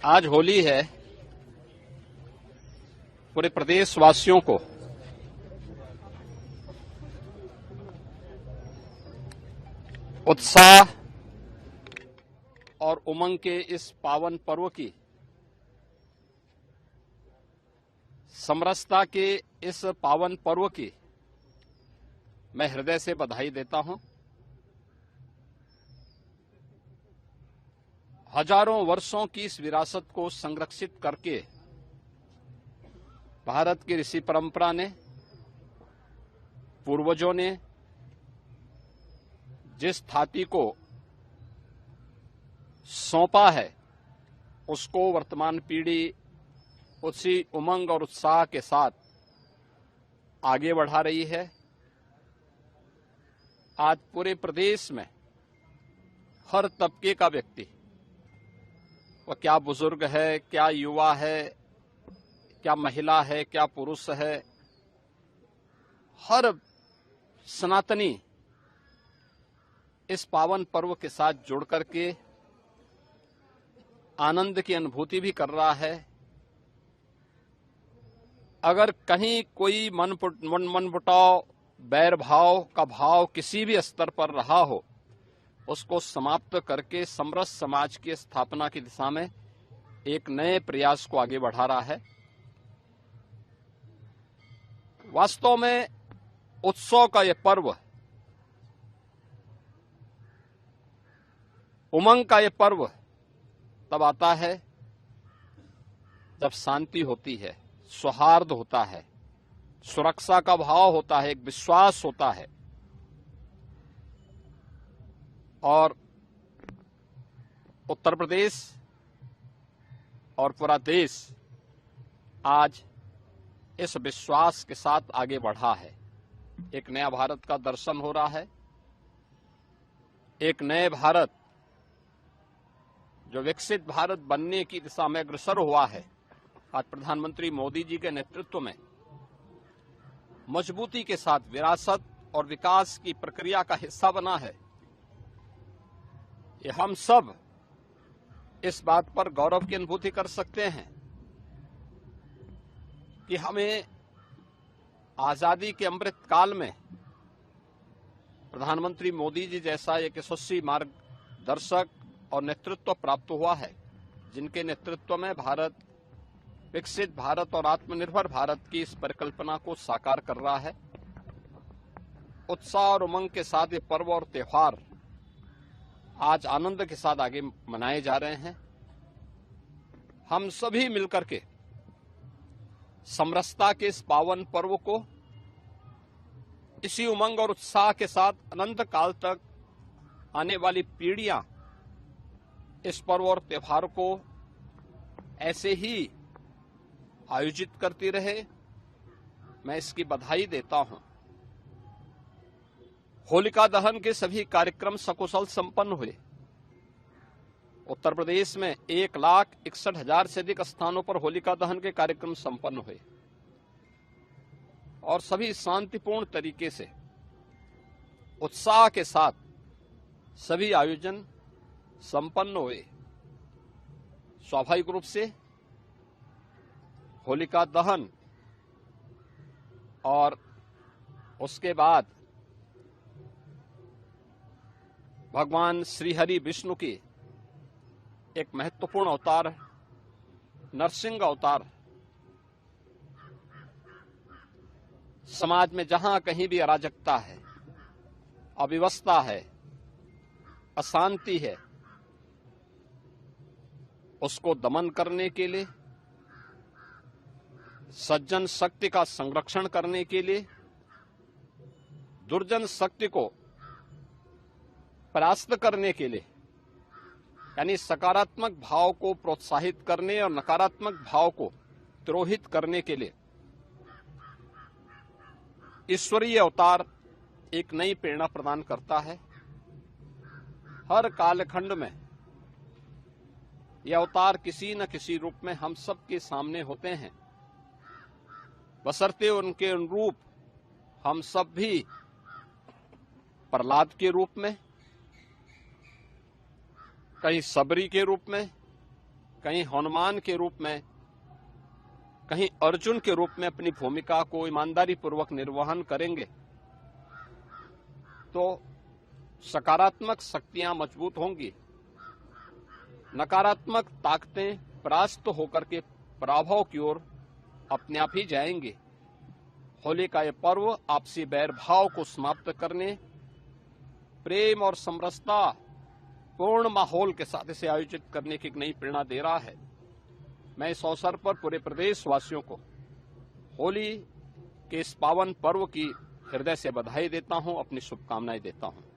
आज होली है। पूरे प्रदेशवासियों को उत्साह और उमंग के इस पावन पर्व की, समरसता के इस पावन पर्व की मैं हृदय से बधाई देता हूं। हजारों वर्षों की इस विरासत को संरक्षित करके भारत की ऋषि परंपरा ने, पूर्वजों ने जिस थाती को सौंपा है, उसको वर्तमान पीढ़ी उसी उमंग और उत्साह के साथ आगे बढ़ा रही है। आज पूरे प्रदेश में हर तबके का व्यक्ति, वह क्या बुजुर्ग है, क्या युवा है, क्या महिला है, क्या पुरुष है, हर सनातनी इस पावन पर्व के साथ जुड़ करके आनंद की अनुभूति भी कर रहा है। अगर कहीं कोई मनमुटाव, बैर भाव का भाव किसी भी स्तर पर रहा हो, उसको समाप्त करके समरस समाज की स्थापना की दिशा में एक नए प्रयास को आगे बढ़ा रहा है। वास्तव में उत्सव का यह पर्व, उमंग का यह पर्व तब आता है जब शांति होती है, सौहार्द होता है, सुरक्षा का भाव होता है, एक विश्वास होता है। और उत्तर प्रदेश और पूरा देश आज इस विश्वास के साथ आगे बढ़ा है। एक नया भारत का दर्शन हो रहा है। एक नए भारत जो विकसित भारत बनने की दिशा में अग्रसर हुआ है, आज प्रधानमंत्री मोदी जी के नेतृत्व में मजबूती के साथ विरासत और विकास की प्रक्रिया का हिस्सा बना है। ये हम सब इस बात पर गौरव की अनुभूति कर सकते हैं कि हमें आजादी के अमृत काल में प्रधानमंत्री मोदी जी जैसा एक यशस्वी मार्गदर्शक और नेतृत्व प्राप्त हुआ है, जिनके नेतृत्व में भारत विकसित भारत और आत्मनिर्भर भारत की इस परिकल्पना को साकार कर रहा है। उत्साह और उमंग के साथ ये पर्व और त्योहार आज आनंद के साथ आगे मनाए जा रहे हैं। हम सभी मिलकर के समरसता के इस पावन पर्व को इसी उमंग और उत्साह के साथ अनंत काल तक आने वाली पीढ़ियां इस पर्व और त्योहार को ऐसे ही आयोजित करती रहे, मैं इसकी बधाई देता हूं। होलिका दहन के सभी कार्यक्रम सकुशल संपन्न हुए। उत्तर प्रदेश में 1,61,000 से अधिक स्थानों पर होलिका दहन के कार्यक्रम संपन्न हुए और सभी शांतिपूर्ण तरीके से, उत्साह के साथ सभी आयोजन संपन्न हुए। स्वाभाविक रूप से होलिका दहन और उसके बाद भगवान श्रीहरि विष्णु की एक महत्वपूर्ण अवतार, नरसिंह अवतार, समाज में जहां कहीं भी अराजकता है, अव्यवस्था है, अशांति है, उसको दमन करने के लिए, सज्जन शक्ति का संरक्षण करने के लिए, दुर्जन शक्ति को परास्त करने के लिए, यानी सकारात्मक भाव को प्रोत्साहित करने और नकारात्मक भाव को तिरोहित करने के लिए ईश्वरीय अवतार एक नई प्रेरणा प्रदान करता है। हर कालखंड में यह अवतार किसी न किसी रूप में हम सब के सामने होते हैं, बशर्ते उनके अनुरूप हम सब भी प्रहलाद के रूप में, कहीं सबरी के रूप में, कहीं हनुमान के रूप में, कहीं अर्जुन के रूप में अपनी भूमिका को ईमानदारी पूर्वक निर्वहन करेंगे तो सकारात्मक शक्तियां मजबूत होंगी, नकारात्मक ताकतें परास्त होकर के पराभव की ओर अपने आप ही जाएंगे। होली का यह पर्व आपसी बैर भाव को समाप्त करने, प्रेम और समरसता पूर्ण माहौल के साथ इसे आयोजित करने की एक नई प्रेरणा दे रहा है। मैं इस अवसर पर पूरे प्रदेशवासियों को होली के इस पावन पर्व की हृदय से बधाई देता हूं, अपनी शुभकामनाएं देता हूं।